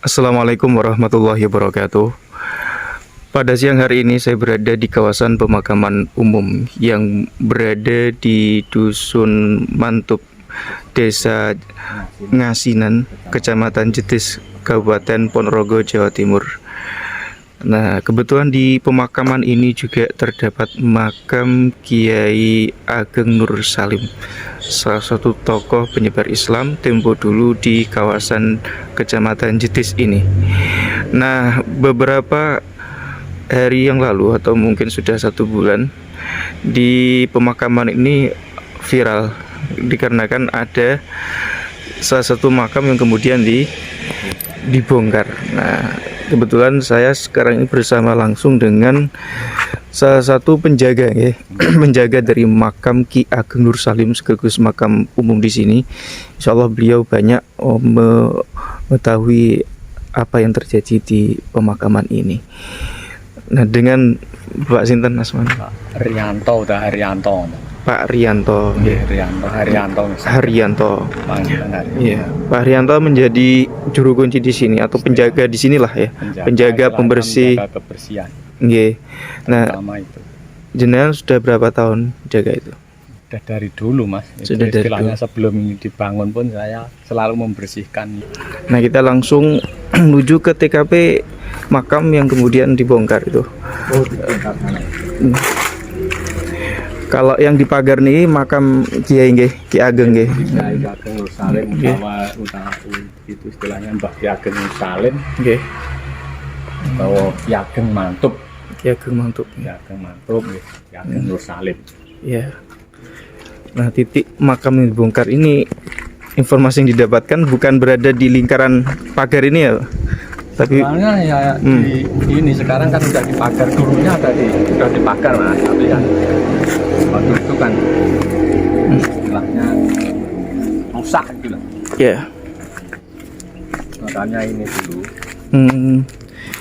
Assalamualaikum warahmatullahi wabarakatuh. Pada siang hari ini saya berada di kawasan pemakaman umum yang berada di Dusun Mantup, Desa Ngasinan, Kecamatan Jetis, Kabupaten Ponorogo, Jawa Timur. Nah, kebetulan di pemakaman ini juga terdapat makam Kiai Ageng Nur Salim, salah satu tokoh penyebar Islam tempo dulu di kawasan Kecamatan Jetis ini. Nah, beberapa hari yang lalu atau mungkin sudah 1 bulan, di pemakaman ini viral dikarenakan ada salah satu makam yang kemudian dibongkar. Nah, kebetulan saya sekarang ini bersama langsung dengan salah satu penjaga ya, penjaga dari makam Ki Ageng Nur Salim sekaligus makam umum di sini. Insya Allah beliau banyak mengetahui apa yang terjadi di pemakaman ini. Nah, dengan Pak Sinten Asman? Pak Rianto, udah Haryanto. Pak Rianto. Haryanto. Iya, Pak Haryanto menjadi juru kunci di sini atau penjaga di sinilah ya. Penjaga pembersih. Penjaga kebersihan. Nggih. Nah, Itu. jenengan sudah berapa tahun jaga itu? Sudah dari dulu, Mas. Itu Sudah dari istilahnya dulu. sebelum ini dibangun pun saya selalu membersihkan. Nah, kita langsung menuju ke TKP makam yang kemudian dibongkar itu. Oh, di sekitar sana. Kalau yang di pagar nih makam Kiai nggih, Ki Ageng nggih. Kiai Ageng Nur Salim, Nggih. itu istilahnya Mbah Ki Ageng Nur Salim Nggih. atau Ki Ageng Mantup. Ki Ageng Mantup. Ki Ageng Mantup, Ki Ageng Nur Salim. Ya. Nah, titik makam yang dibongkar ini, informasi yang didapatkan bukan berada di lingkaran pagar ini ya, tapi Soalnya ya ini sekarang kan udah dipagar, dulunya udah dipagar, Mas, tapi kan waktu itu kan istilahnya rusak gitu. ya. Makanya ini dulu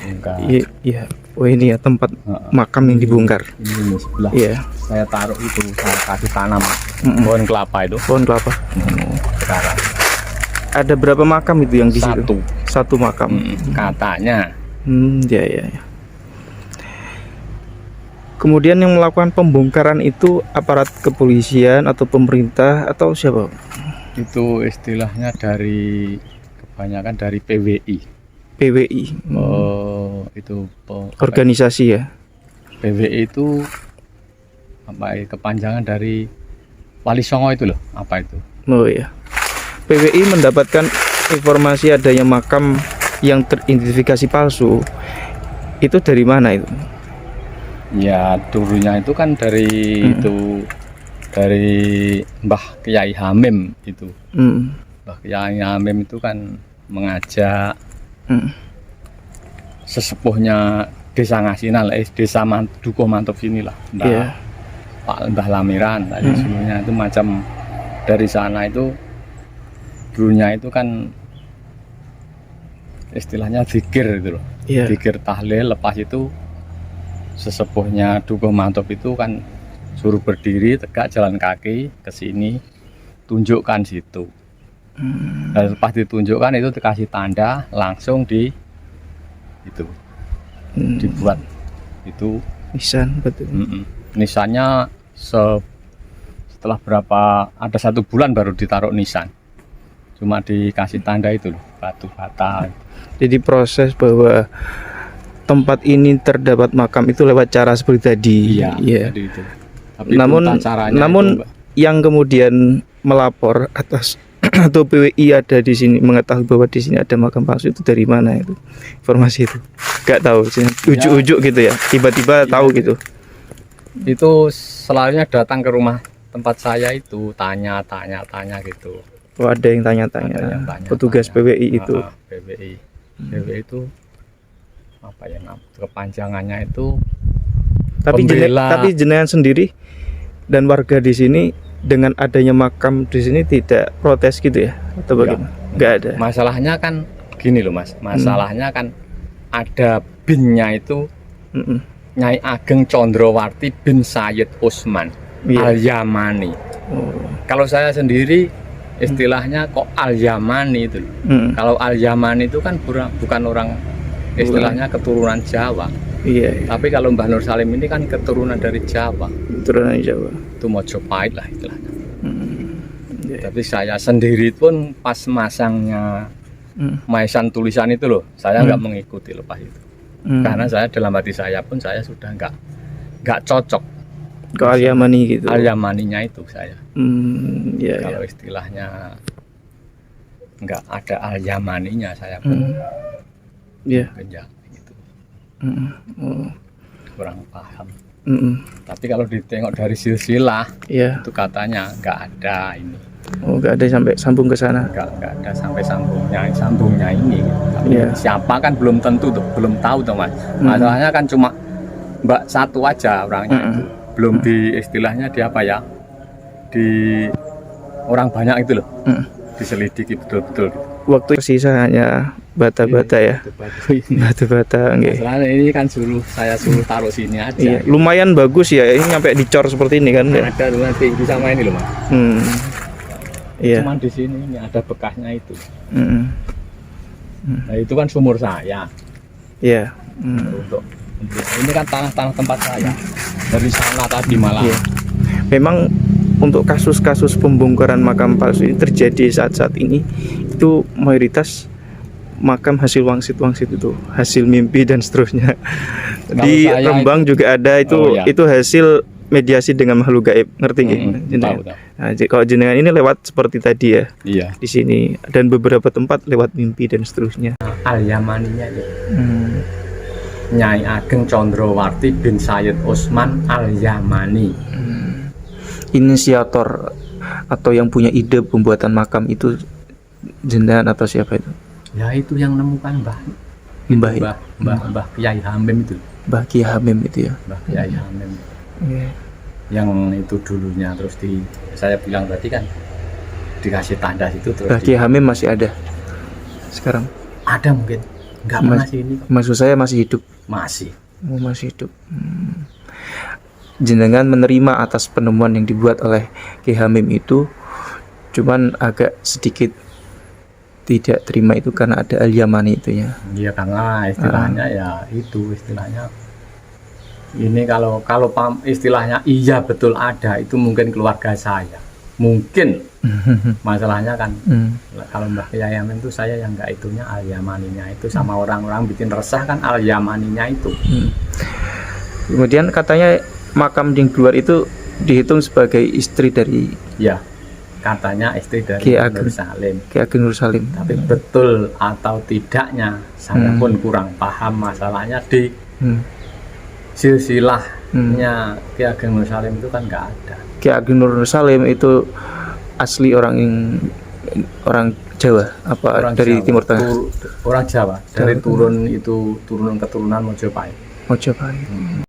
enggak. Iya. Oh, ini ya tempat makam yang dibongkar. Ini sebelah. Iya. Saya taruh itu, saya kasih tanam pohon kelapa itu. Pohon kelapa. Sekarang Ada berapa makam itu yang di situ? Satu. Satu makam. Katanya. Ya. Kemudian yang melakukan pembongkaran itu aparat kepolisian atau pemerintah atau siapa? Itu istilahnya kebanyakan dari PWI. PWI. Itu Organisasi ya. PWI itu apa ya, kepanjangan dari Wali Songo itu loh, apa itu? Oh ya. PWI mendapatkan informasi adanya makam yang teridentifikasi palsu. Itu dari mana itu? Ya dulunya itu kan dari Mbah Kiai Hamim itu. Mbah Kiai Hamim itu kan mengajak sesepuhnya Desa Ngasinan, Desa Dukuh Mantap sinilah. Pak Mbah Lamiran tadi sebelumnya itu macam dari sana itu dulunya itu kan istilahnya zikir gitu loh. Zikir tahlil, lepas itu sesepuhnya Dukuh Mantap itu kan suruh berdiri tegak, jalan kaki ke sini, tunjukkan situ. Dan lepas ditunjukkan itu dikasih tanda, langsung dibuat itu nisan, betul. Nisannya setelah ada 1 bulan baru ditaruh nisan. Cuma dikasih tanda itu loh, batu bata. Jadi proses bahwa tempat ini terdapat makam itu lewat cara seperti tadi. Iya. Jadi itu. Tapi namun yang kemudian melapor atas atau PWI ada di sini mengetahui bahwa di sini ada makam palsu itu dari mana itu informasi itu? Gak tahu, ujuk-ujuk gitu ya, tiba-tiba tahu gitu. Itu selalunya datang ke rumah tempat saya itu tanya gitu. Oh, ada yang tanya-tanya. Petugas PWI itu. PWI itu apa ya kepanjangannya itu. Tapi jenengan sendiri dan warga di sini dengan adanya makam di sini tidak protes gitu ya atau bagaimana? Nggak ada. Masalahnya kan gini loh, Mas. Masalahnya kan ada binnya itu Nyai Ageng Condrowarti bin Sayyid Usman Al-Yamani. Kalau saya sendiri istilahnya kok Al-Yamani itu. Kalau Al-Yamani itu kan bukan orang istilahnya keturunan Jawa. Iya. Tapi kalau Mbah Nur Salim ini kan keturunan dari Jawa. Keturunan Jawa. Itu Mojopahit lah istilahnya. Iya. Tapi saya sendiri pun pas masangnya maisan tulisan itu loh, saya nggak mengikuti lepas itu. Karena saya dalam hati saya pun saya sudah nggak cocok Ke Al-Yamani gitu. Al-Yamaninya itu saya. Iya. Kalau istilahnya nggak ada Al-Yamaninya saya pun Iya. ya gitu. Oh. Kurang paham. Tapi kalau ditengok dari silsilah Iya. itu katanya nggak ada ini, Oh, nggak ada sampai sambung ke sana. nggak ada sampai sambungnya ini. Tapi Iya. siapa kan belum tentu tuh, belum tahu tuh Mas. Masalahnya kan cuma Mbak satu aja orangnya itu. Belum di istilahnya di apa ya, di orang banyak itu loh, diselidiki betul-betul gitu. Waktu sisa hanya bata-bata ya. Batu ini. Batu bata, nggih. Masalahnya ini kan saya suruh taruh sini aja. Iya, lumayan bagus ya. Ini sampai dicor seperti ini kan. Ya? Ada nanti sama ini loh Mas. Iya. Cuman di sini ini ada bekasnya itu. Mm-mm. Nah itu kan sumur saya. Iya. Untuk ini kan tanah-tanah tempat saya. Dari sana tadi malah. Iya. Memang untuk kasus-kasus pembongkaran makam palsu ini terjadi saat-saat ini itu mayoritas makam hasil wangsit itu, hasil mimpi dan seterusnya. Di saya Rembang juga ada itu. Oh, iya. Itu hasil mediasi dengan makhluk gaib, ngerti nggih? Tahu. Nah, kalau jenengan ini lewat seperti tadi ya. Iya. Di sini dan beberapa tempat lewat mimpi dan seterusnya. Al-Yamaninya itu. Nyai Ageng Condrowarti bin Sayyid Utsman Al-Yamani. Inisiator atau yang punya ide pembuatan makam itu jenengan atau siapa itu? Ya itu yang nemukan Mbah Kiai Hamim itu. Mbah Kiai Hamim itu ya. Mbah Kiai Hamim. Iya. Yang itu dulunya terus saya bilang tadi kan dikasih tanda itu terus Mbah Kiai Hamim masih ada sekarang? ada mungkin. Enggak pernah sih ini. Maksud saya masih hidup. Masih. Oh, masih hidup. Jenengan menerima atas penemuan yang dibuat oleh Kiai Hamim itu, cuman agak sedikit tidak terima itu karena ada Al-Yamani itu ya. Iya karena istilahnya ya itu istilahnya ini kalau istilahnya iya betul ada itu mungkin keluarga saya mungkin masalahnya kan kalau Mbah Kiai Hamim itu saya yang enggak itunya Al-Yamaninya itu sama orang-orang bikin resah kan Al-Yamaninya itu. Kemudian katanya makam yang keluar itu dihitung sebagai istri dari ya katanya istri dari Kiai Ageng Nur Salim. Kiai Ageng Nur Salim. Tapi betul atau tidaknya saya pun kurang paham masalahnya di silsilahnya Kiai Ageng Nur Salim itu kan nggak ada. Kiai Ageng Nur Salim itu asli orang Jawa apa Orang dari Jawa, Timur Tengah? Orang Jawa dari turun itu turunan keturunan Mojopahit. Mojopahit.